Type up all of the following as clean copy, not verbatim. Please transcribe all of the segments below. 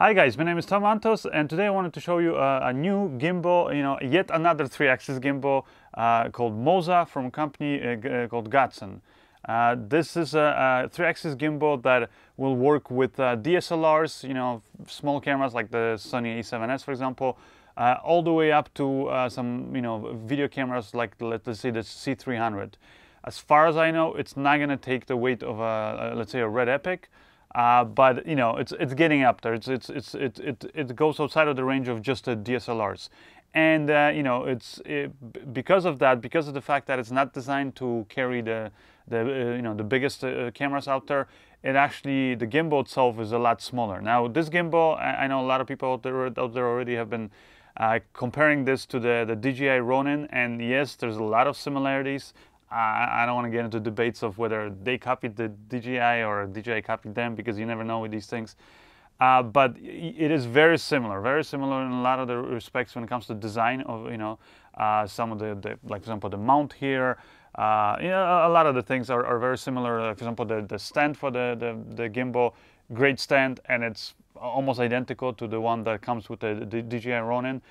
Hi guys, my name is Tom Antos, and today I wanted to show you a new gimbal, yet another 3-axis gimbal called MOZA from a company called Gudsen. This is a 3-axis gimbal that will work with DSLRs, small cameras like the Sony A7S, for example, all the way up to some, video cameras like, let's say, the C300. As far as I know, it's not going to take the weight of let's say, a Red Epic. But it's getting up there. It goes outside of the range of just the DSLRs, and because of that, because of the fact that it's not designed to carry the biggest cameras out there. It actually, the gimbal itself is a lot smaller. Now this gimbal, I know a lot of people out there already have been comparing this to the DJI Ronin, and yes, there's a lot of similarities. I don't want to get into debates of whether they copied the DJI or DJI copied them, because you never know with these things. But it is very similar in a lot of the respects when it comes to design of some of the like, for example, the mount here. A lot of the things are very similar. For example, the stand for the gimbal, great stand, and it's almost identical to the one that comes with the DJI Ronin.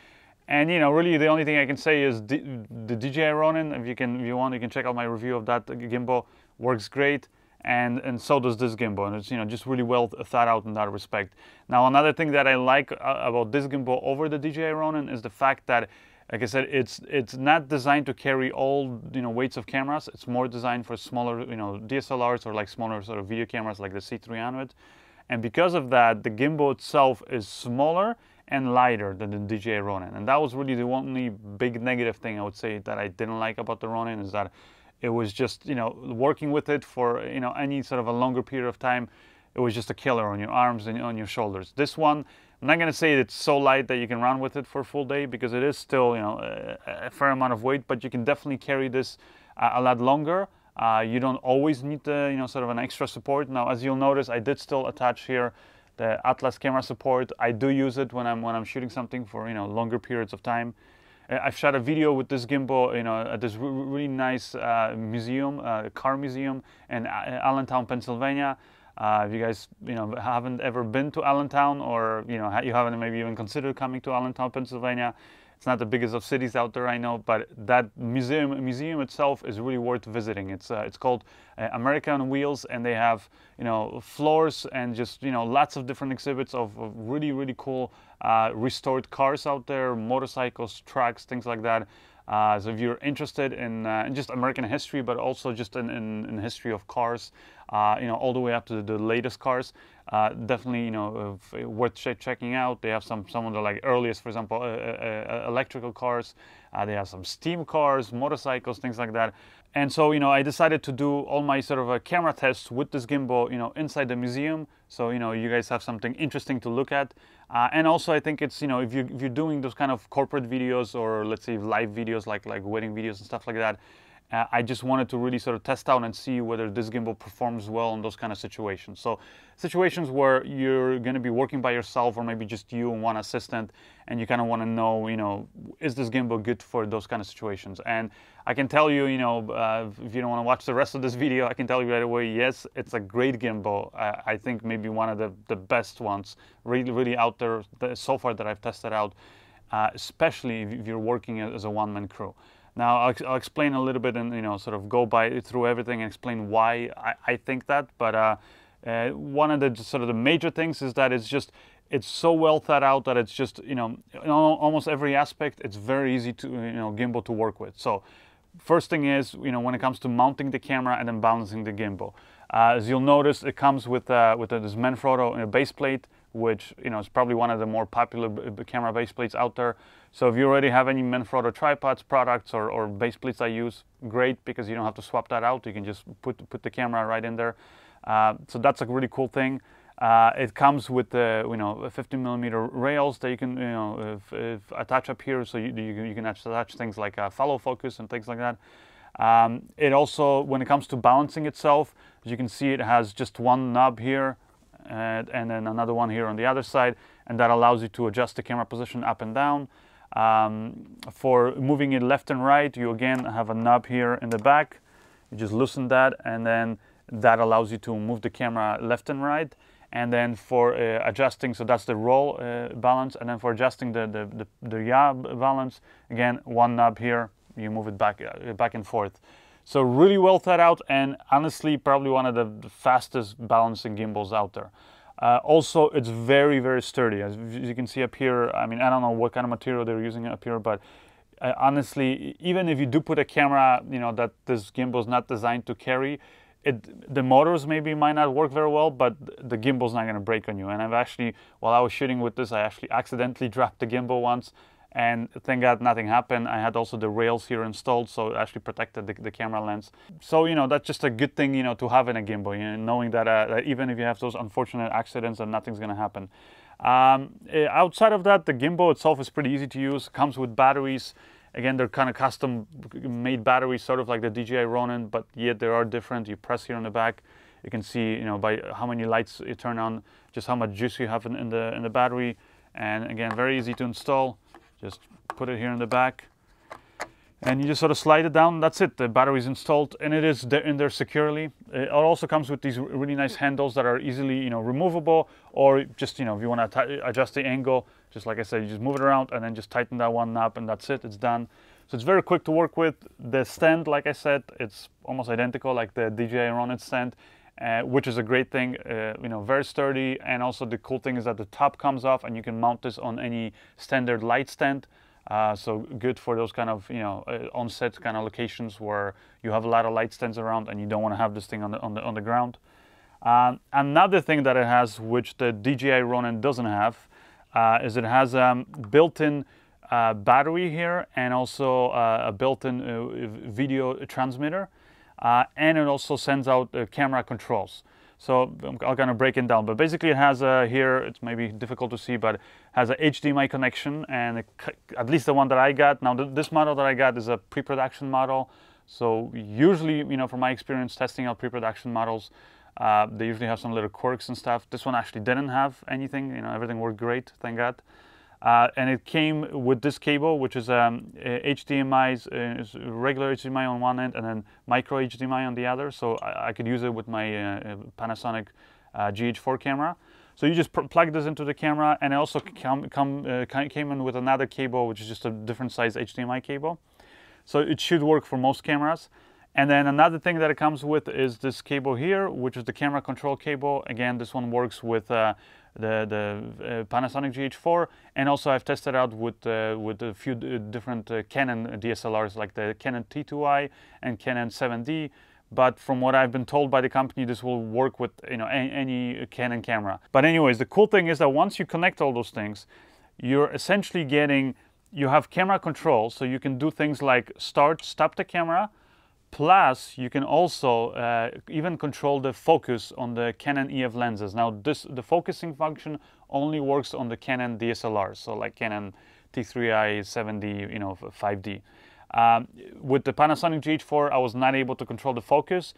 And really the only thing I can say is the DJI Ronin, if you want, you can check out my review of that gimbal. Works great, and so does this gimbal, and it's just really well thought out in that respect. Now another thing that I like about this gimbal over the DJI Ronin is the fact that, like I said, it's not designed to carry all weights of cameras. It's more designed for smaller DSLRs or like smaller sort of video cameras like the C300. And because of that, the gimbal itself is smaller and lighter than the DJI Ronin. And that was really the only big negative thing I would say that I didn't like about the Ronin, is that it was just, working with it for, any sort of a longer period of time, it was just a killer on your arms and on your shoulders. This one, I'm not gonna say it's so light that you can run with it for a full day, because it is still, a fair amount of weight, but you can definitely carry this a lot longer. You don't always need the, sort of an extra support. Now, as you'll notice, I did still attach here the Atlas camera support. I do use it when I'm shooting something for longer periods of time. I've shot a video with this gimbal, at this really nice museum, car museum in Allentown, Pennsylvania. If you guys haven't ever been to Allentown, or you haven't maybe even considered coming to Allentown, Pennsylvania, it's not the biggest of cities out there, I know, but that museum itself is really worth visiting. It's called America on Wheels, and they have floors and just lots of different exhibits of really cool restored cars out there, motorcycles, trucks, things like that. So if you're interested in just American history, but also just in history of cars, all the way up to the latest cars, definitely worth checking out. They have some of the like earliest, for example, electrical cars. They have some steam cars, motorcycles, things like that. And so I decided to do all my sort of camera tests with this gimbal inside the museum, so you guys have something interesting to look at. And also I think it's if you're doing those kind of corporate videos, or let's say live videos like wedding videos and stuff like that, I just wanted to really sort of test out and see whether this gimbal performs well in those kind of situations. So situations where you're going to be working by yourself, or maybe just you and one assistant, and you kind of want to know, is this gimbal good for those kind of situations? And I can tell you, if you don't want to watch the rest of this video, I can tell you right away, yes, it's a great gimbal. I think maybe one of the best ones really out there so far that I've tested out, especially if you're working as a one-man crew. Now I'll explain a little bit and sort of go through everything and explain why I think that. But one of the sort of the major things is that it's so well thought out that it's just in almost every aspect it's very easy to gimbal to work with. So first thing is when it comes to mounting the camera and then balancing the gimbal, as you'll notice, it comes with this Manfrotto base plate, which is probably one of the more popular camera base plates out there. So if you already have any Manfrotto tripods, products, or base plates I use, great, because you don't have to swap that out. You can just put the camera right in there. So that's a really cool thing. It comes with 50mm rails that you can attach up here, so you can attach things like follow focus and things like that. It also, when it comes to balancing itself, as you can see, it has just one knob here, and then another one here on the other side, and that allows you to adjust the camera position up and down. For moving it left and right, you again have a knob here in the back. You just loosen that, and then that allows you to move the camera left and right. and then for adjusting, so that's the roll balance, and then for adjusting the yaw balance, again, one knob here, you move it back and forth. So really well thought out, and honestly probably one of the fastest balancing gimbals out there. Also, it's very, very sturdy. As you can see up here, I mean, I don't know what kind of material they're using up here, but honestly, even if you do put a camera, you know, that this gimbal is not designed to carry, the motors maybe might not work very well, but the gimbal's not going to break on you. And I've actually, while I was shooting with this, I actually accidentally dropped the gimbal once, and thank God nothing happened. I had also the rails here installed, so it actually protected the camera lens. So, you know, that's just a good thing, you know, to have in a gimbal, you know, knowing that even if you have those unfortunate accidents, that nothing's going to happen. Outside of that, the gimbal itself is pretty easy to use. Comes with batteries. Again, they're kind of custom made batteries, sort of like the DJI Ronin, but yet they are different. You press here on the back, you can see, you know, by how many lights you turn on, just how much juice you have in the battery. And again, very easy to install. Just put it here in the back, and you just sort of slide it down. That's it. The battery is installed, and it is in there securely. It also comes with these really nice handles that are easily, you know, removable, or just, you know, if you want to adjust the angle, just like I said, you just move it around and then just tighten that one knob, and that's it. It's done. So it's very quick to work with. The stand, like I said, it's almost identical like the DJI Ronin stand, which is a great thing. You know, very sturdy, and also the cool thing is that the top comes off, and you can mount this on any standard light stand. So good for those kind of, you know, on-set kind of locations where you have a lot of light stands around and you don't want to have this thing on the ground. Another thing that it has, which the DJI Ronin doesn't have, is it has built-in battery here, and also a built-in video transmitter, and it also sends out camera controls. So I'll kind of break it down, but basically it has here, it's maybe difficult to see, but it has a HDMI connection, and at least the one that I got. Now this model that I got is a pre-production model. So usually, you know, from my experience testing out pre-production models, they usually have some little quirks and stuff. This one actually didn't have anything, you know, everything worked great, thank God. And it came with this cable, which is HDMI's regular HDMI on one end, and then micro HDMI on the other. So I could use it with my Panasonic GH4 camera. So you just plug this into the camera, and it also came in with another cable, which is just a different size HDMI cable. So it should work for most cameras. And then another thing that it comes with is this cable here, which is the camera control cable. Again, this one works with the Panasonic GH4, and also I've tested out with a few different Canon DSLRs, like the Canon T2i and Canon 7D. But from what I've been told by the company, this will work with, you know, any Canon camera. But anyways, the cool thing is that once you connect all those things, you're essentially you have camera control, so you can do things like stop the camera. Plus, you can also even control the focus on the Canon EF lenses. Now, the focusing function only works on the Canon DSLRs, so like Canon T3i, 7D, you know, 5D. With the Panasonic GH4, I was not able to control the focus,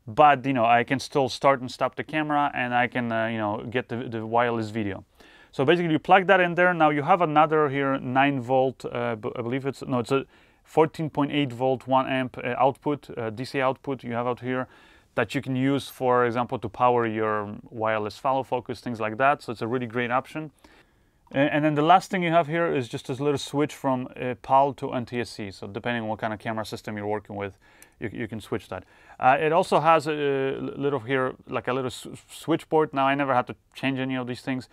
but, you know, I can still start and stop the camera, and I can, you know, get the wireless video. So basically, you plug that in there. Now you have another here 9-volt, I believe it's a 14.8 volt 1 amp output, DC output you have out here, that you can use, for example, to power your wireless follow focus, things like that. So it's a really great option. And then the last thing you have here is just this little switch from PAL to NTSC. So depending on what kind of camera system you're working with, you can switch that. It also has a little here, like a little switchboard. Now I never had to change any of these things.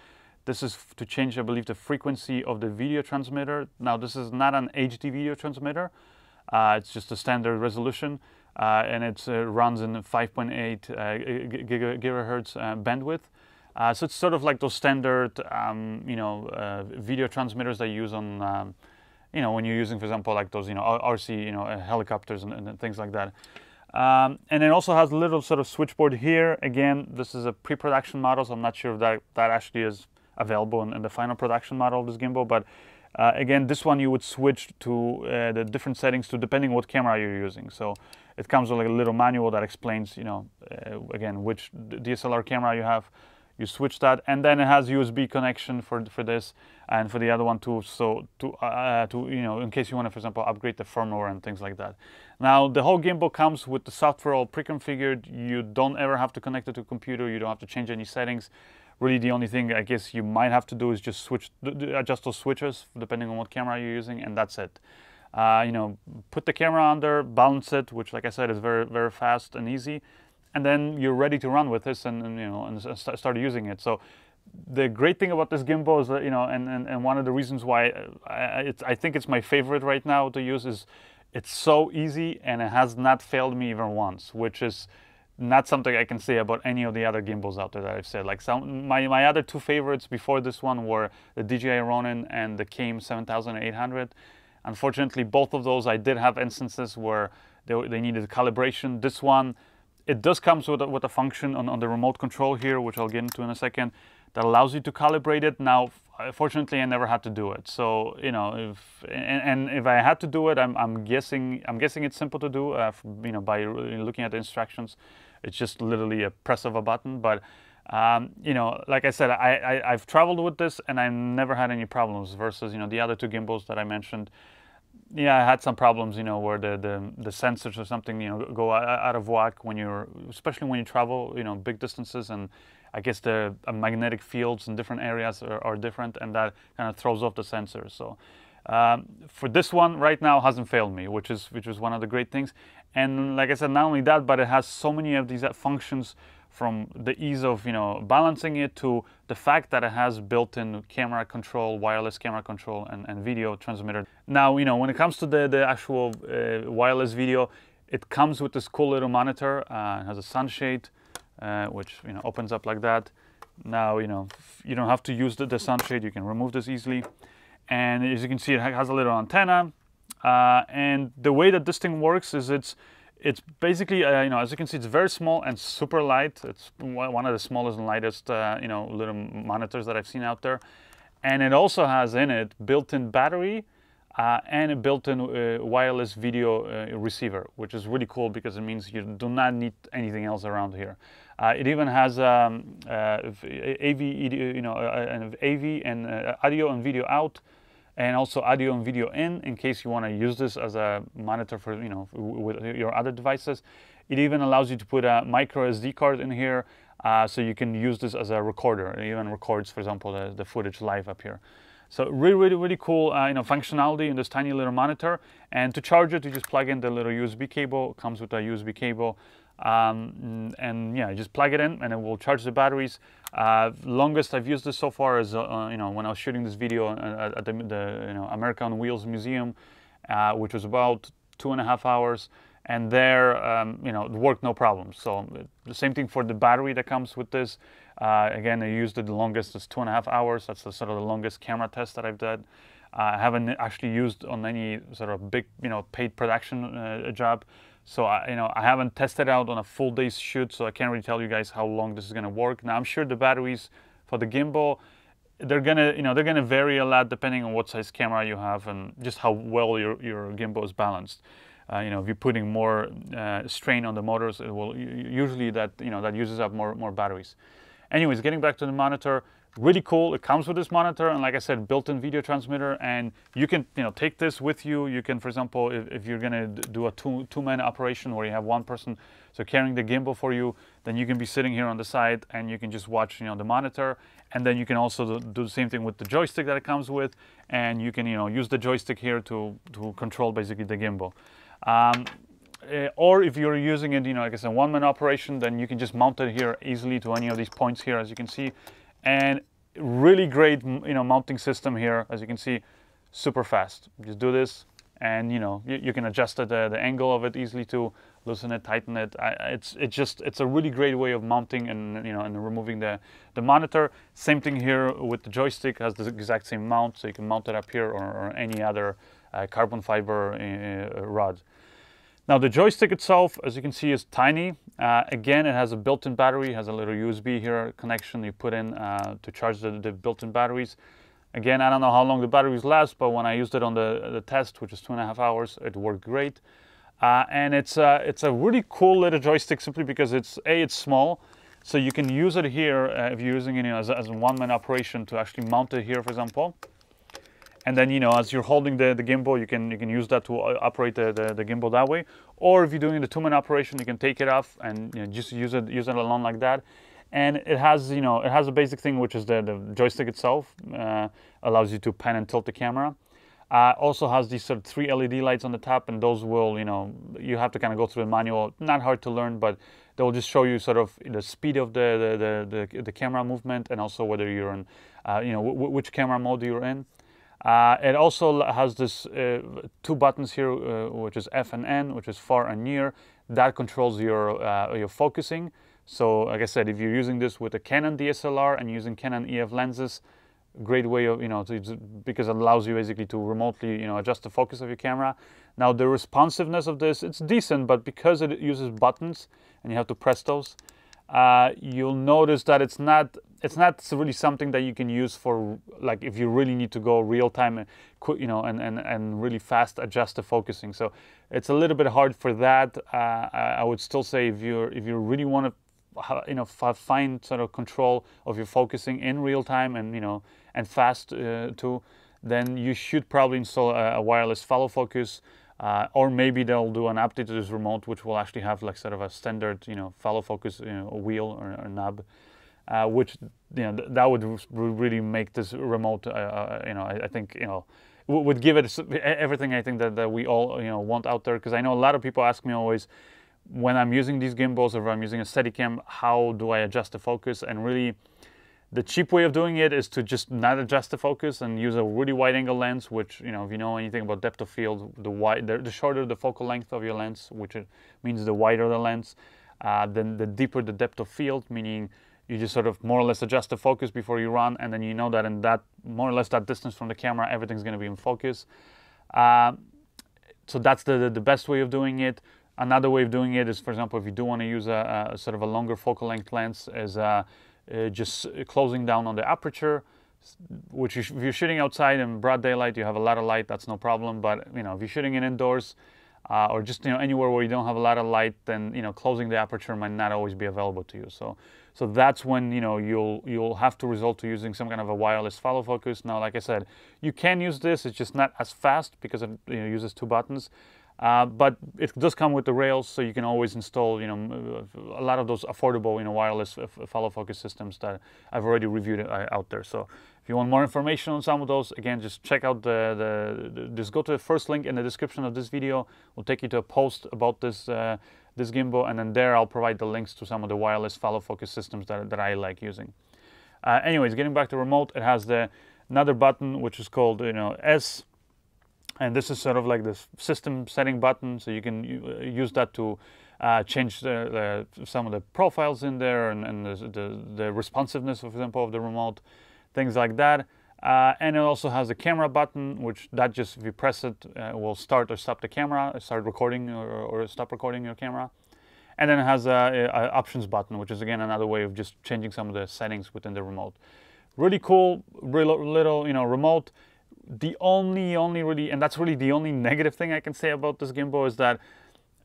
This is to change, I believe, the frequency of the video transmitter. Now, this is not an HD video transmitter. It's just a standard resolution, and it runs in 5.8 gigahertz bandwidth. So it's sort of like those standard, you know, video transmitters they use on, you know, when you're using, for example, like those, you know, RC, you know, helicopters and things like that. And it also has a little sort of switchboard here. Again, this is a pre-production model, so I'm not sure if that actually is available in the final production model of this gimbal, but again, this one you would switch to the different settings to depending what camera you're using. So it comes with like a little manual that explains, you know, again, which DSLR camera you have. You switch that, and then it has USB connection for this and for the other one too. So to you know, in case you want to, for example, upgrade the firmware and things like that. Now the whole gimbal comes with the software all pre-configured. You don't ever have to connect it to a computer. You don't have to change any settings. Really, the only thing I guess you might have to do is just adjust those switches depending on what camera you're using, and that's it. You know, put the camera under, balance it, which, like I said, is very, very fast and easy, and then you're ready to run with this and you know, and start using it. So the great thing about this gimbal is that, you know, and one of the reasons why I think it's my favorite right now to use is it's so easy and it has not failed me even once, which is not something I can say about any of the other gimbals out there that I've said. Like my other two favorites before this one were the DJI Ronin and the Came 7800. Unfortunately, both of those I did have instances where they needed calibration. This one, it does come with a function on the remote control here, which I'll get into in a second, that allows you to calibrate it. Now, fortunately, I never had to do it. So, you know, if I had to do it, I'm guessing it's simple to do. You know, by looking at the instructions, it's just literally a press of a button. But you know, like I said, I've traveled with this and I never had any problems. Versus, you know, the other two gimbals that I mentioned. Yeah, I had some problems, you know, where the sensors or something, you know, go out of whack when especially when you travel, you know, big distances, and I guess the magnetic fields in different areas are different, and that kind of throws off the sensors. So for this one right now hasn't failed me, which is one of the great things. And like I said, not only that, but it has so many of these functions, from the ease of, you know, balancing it to the fact that it has built-in camera control, wireless camera control, and video transmitter. Now, you know, when it comes to the actual wireless video, it comes with this cool little monitor. It has a sunshade, which, you know, opens up like that. Now, you know, you don't have to use the sunshade. You can remove this easily. And as you can see, it has a little antenna. And the way that this thing works is it's basically, you know, as you can see, it's very small and super light. It's one of the smallest and lightest, you know, little monitors that I've seen out there. And it also has in it built-in battery and a built-in wireless video receiver, which is really cool because it means you do not need anything else around here. It even has AV, you know, AV and audio and video out, and also audio and video in case you want to use this as a monitor for, you know, with your other devices. It even allows you to put a micro SD card in here, so you can use this as a recorder. It even records, for example, the footage live up here. So really cool, you know, functionality in this tiny little monitor. And to charge it, you just plug in the little USB cable. It comes with a USB cable. And yeah, just plug it in and it will charge the batteries. Longest I've used this so far is you know, when I was shooting this video at the you know, America on Wheels Museum, which was about 2.5 hours, and there you know, it worked no problem. So the same thing for the battery that comes with this. Again, I used it the longest is 2.5 hours. That's the sort of the longest camera test that I've done. I haven't actually used on any sort of big, you know, paid production job. So you know, I haven't tested out on a full day's shoot, so I can't really tell you guys how long this is going to work. Now, I'm sure the batteries for the gimbal, they're gonna vary a lot depending on what size camera you have and just how well your gimbal is balanced. You know, if you're putting more strain on the motors, it will usually that uses up more batteries. Anyways, getting back to the monitor, really cool. It comes with this monitor, and like I said, built-in video transmitter, and you can, you know, take this with you. You can, for example, if you're gonna do a two-man operation where you have one person so carrying the gimbal for you, then you can be sitting here on the side and you can just watch, you know, the monitor, and then you can also do the same thing with the joystick that it comes with, and you can, you know, use the joystick here to control basically the gimbal. Or if you're using it, you know, like I said, one-man operation, then you can just mount it here easily to any of these points here, as you can see. And really great, you know, mounting system here, as you can see, super fast. Just do this, and you know, you can adjust the angle of it easily to loosen it, tighten it. It's a really great way of mounting and, you know, and removing the monitor. Same thing here with the joystick, has the exact same mount, so you can mount it up here or any other carbon fiber rod. Now the joystick itself, as you can see, is tiny. Again, it has a built-in battery, has a little USB here connection you put in to charge the built-in batteries. Again, I don't know how long the batteries last, but when I used it on the test, which is 2.5 hours, it worked great. And it's a really cool little joystick simply because it's small, so you can use it here if you're using it, you know, as a one-man operation to actually mount it here, for example. And then, you know, as you're holding the gimbal, you can use that to operate the gimbal that way. Or if you're doing the two-man operation, you can take it off and, you know, just use it alone like that. And it has, you know, it has a basic thing, which is the joystick itself, allows you to pan and tilt the camera. Also has these sort of 3 LED lights on the top, and those will, you know, you have to kind of go through the manual. Not hard to learn, but they will just show you sort of the speed of the camera movement, and also whether you're in, you know, which camera mode you're in. It also has this 2 buttons here, which is F and N, which is far and near. That controls your focusing. So, like I said, if you're using this with a Canon DSLR and using Canon EF lenses, great way of, you know, because it allows you basically to remotely, you know, adjust the focus of your camera. Now, the responsiveness of this, it's decent, but because it uses buttons and you have to press those, you'll notice that it's not really something that you can use for, like, if you really need to go real time and, you know, and really fast adjust the focusing. So it's a little bit hard for that. I would still say if you really want to, you know, find sort of control of your focusing in real time and, you know, and fast too, then you should probably install a wireless follow focus, or maybe they'll do an update to this remote, which will actually have like sort of a standard, you know, follow focus, you know, a wheel or a knob, which, you know, that would really make this remote, you know, I think, you know, would give it everything I think that we all, you know, want out there. Because I know a lot of people ask me always, when I'm using these gimbals or if I'm using a Steadicam, how do I adjust the focus? And really, the cheap way of doing it is to just not adjust the focus and use a really wide angle lens, which, you know, if you know anything about depth of field, the shorter the focal length of your lens, which means the wider the lens, then the deeper the depth of field, meaning you just sort of more or less adjust the focus before you run, and then you know that in that, more or less that distance from the camera, everything's going to be in focus. So that's the best way of doing it. Another way of doing it is, for example, if you do want to use a sort of a longer focal length lens, is just closing down on the aperture, which if you're shooting outside in broad daylight, you have a lot of light, that's no problem. But, you know, if you're shooting in indoors or just, you know, anywhere where you don't have a lot of light, then, you know, closing the aperture might not always be available to you. So that's when, you know, you'll have to resort to using some kind of a wireless follow focus. Now, like I said, you can use this, it's just not as fast because it, you know, uses 2 buttons. But it does come with the rails, so you can always install, you know, a lot of those affordable, you know, wireless follow focus systems that I've already reviewed out there. So if you want more information on some of those, again, just check out just go to the first link in the description of this video. We'll take you to a post about this this gimbal, and then there I'll provide the links to some of the wireless follow focus systems that I like using. Anyways, getting back to remote, it has another button which is called, you know, S. And this is sort of like this system setting button, so you can use that to change some of the profiles in there and the responsiveness, for example, of the remote, things like that. And it also has a camera button, which that just, if you press it, will start or stop the camera, start recording or stop recording your camera. And then it has a options button, which is again another way of just changing some of the settings within the remote. Really cool, little, you know, remote. The only really, and that's really the only negative thing I can say about this gimbal, is that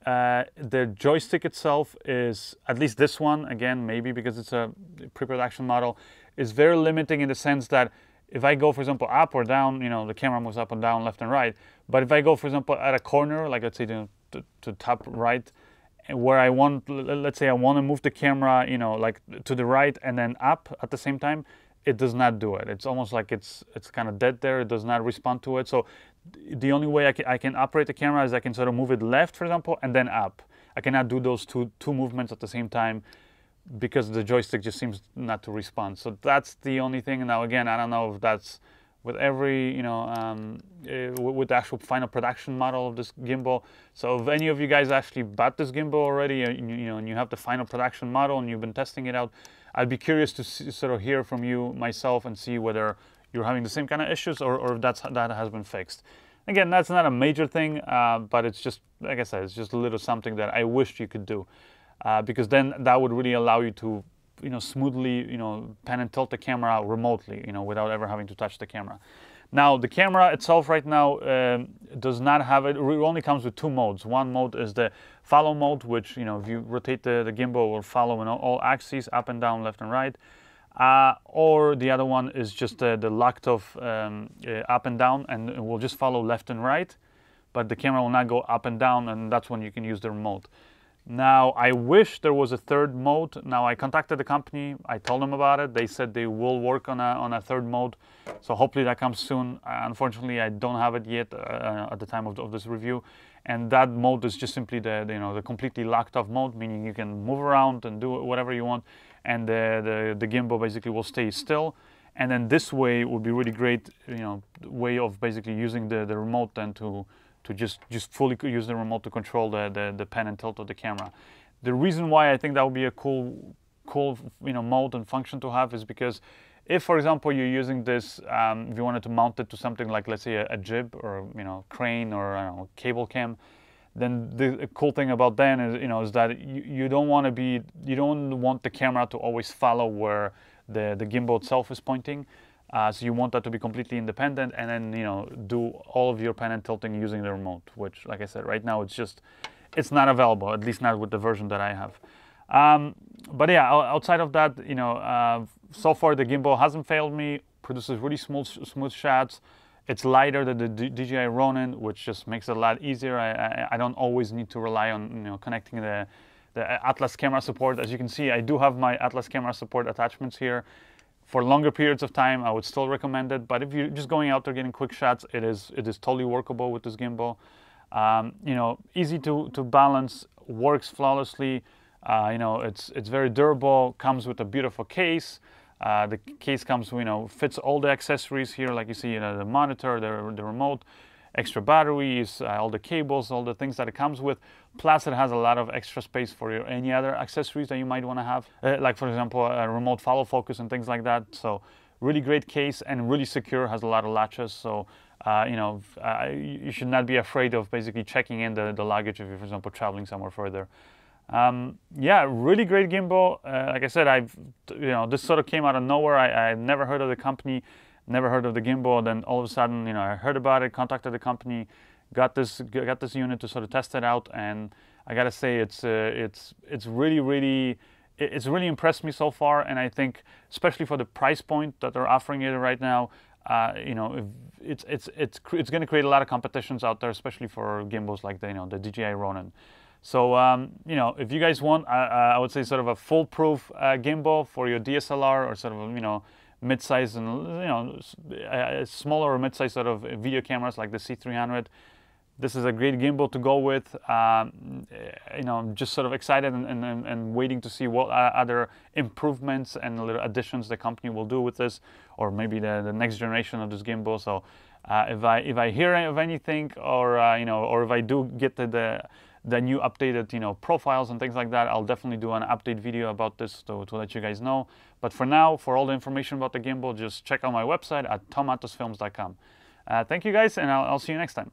the joystick itself is, at least this one, again, maybe because it's a pre-production model, is very limiting in the sense that if I go, for example, up or down, you know, the camera moves up and down, left and right. But if I go, for example, at a corner, like let's say to top right, where I want, let's say I want to move the camera, you know, like to the right and then up at the same time, it does not do it. It's almost like it's kind of dead there. It does not respond to it. So the only way I can operate the camera is I can sort of move it left, for example, and then up. I cannot do those two movements at the same time because the joystick just seems not to respond. So that's the only thing. Now, again, I don't know if that's with every, you know, with the actual final production model of this gimbal. So if any of you guys actually bought this gimbal already, you know, and you have the final production model and you've been testing it out, I'd be curious to sort of hear from you myself and see whether you're having the same kind of issues or if that has been fixed. Again, that's not a major thing, but it's just, like I said, it's just a little something that I wished you could do, because then that would really allow you to, you know, smoothly, you know, pan and tilt the camera remotely, you know, without ever having to touch the camera. Now, the camera itself right now does not have it. It only comes with 2 modes. One mode is the follow mode, which, you know, if you rotate the gimbal, will follow in all axes, up and down, left and right. Or the other one is just the locked off up and down, and it will just follow left and right, but the camera will not go up and down, and that's when you can use the remote. Now, I wish there was a third mode. Now, I contacted the company. I told them about it. They said they will work on a third mode. So hopefully that comes soon. Unfortunately, I don't have it yet at the time of this review. And that mode is just simply the completely locked off mode, meaning you can move around and do whatever you want. And the gimbal basically will stay still. And then this way would be really great, way of basically using the remote then to just fully use the remote to control the pan and tilt of the camera. The reason why I think that would be a cool mode and function to have is because if, for example, you're using this, if you wanted to mount it to something like, let's say, a jib or crane or I don't know, cable cam, then the cool thing about then is is that you don't want the camera to always follow where the gimbal itself is pointing. So you want that to be completely independent, and then do all of your pan and tilting using the remote, which, like I said, right now it's not available, at least not with the version that I have. But yeah, outside of that, so far the gimbal hasn't failed me. Produces really smooth shots. It's lighter than the DJI Ronin, which just makes it a lot easier. I don't always need to rely on connecting the Atlas camera support. As you can see, I do have my Atlas camera support attachments here. For longer periods of time, I would still recommend it. But if you're just going out there getting quick shots, it is totally workable with this gimbal. Easy to balance, works flawlessly. It's very durable. Comes with a beautiful case. The case comes, fits all the accessories here, like you see, the monitor, the remote, extra batteries, all the cables, all the things that it comes with. Plus, it has a lot of extra space for any other accessories that you might want to have, like, for example, a remote follow focus and things like that. So really great case and really secure, has a lot of latches. So, you should not be afraid of basically checking in the luggage if you're, for example, traveling somewhere further. Yeah, really great gimbal. Like I said, this sort of came out of nowhere. I never heard of the company, never heard of the gimbal. Then all of a sudden, I heard about it, contacted the company, got this unit to sort of test it out, and I gotta say it's really impressed me so far. And I think, especially for the price point that they're offering it right now, it's going to create a lot of competitions out there, especially for gimbals like the DJI Ronin. So, if you guys want, I would say sort of a foolproof gimbal for your DSLR, or sort of, mid-size and, smaller or mid-size sort of video cameras like the C300, this is a great gimbal to go with. I'm just sort of excited and waiting to see what other improvements and little additions the company will do with this, or maybe the next generation of this gimbal. So, if I hear of anything, or or if I do get the new updated profiles and things like that, I'll definitely do an update video about this to let you guys know. But for now, for all the information about the gimbal, just check out my website at tomantosfilms.com. Thank you guys, and I'll see you next time.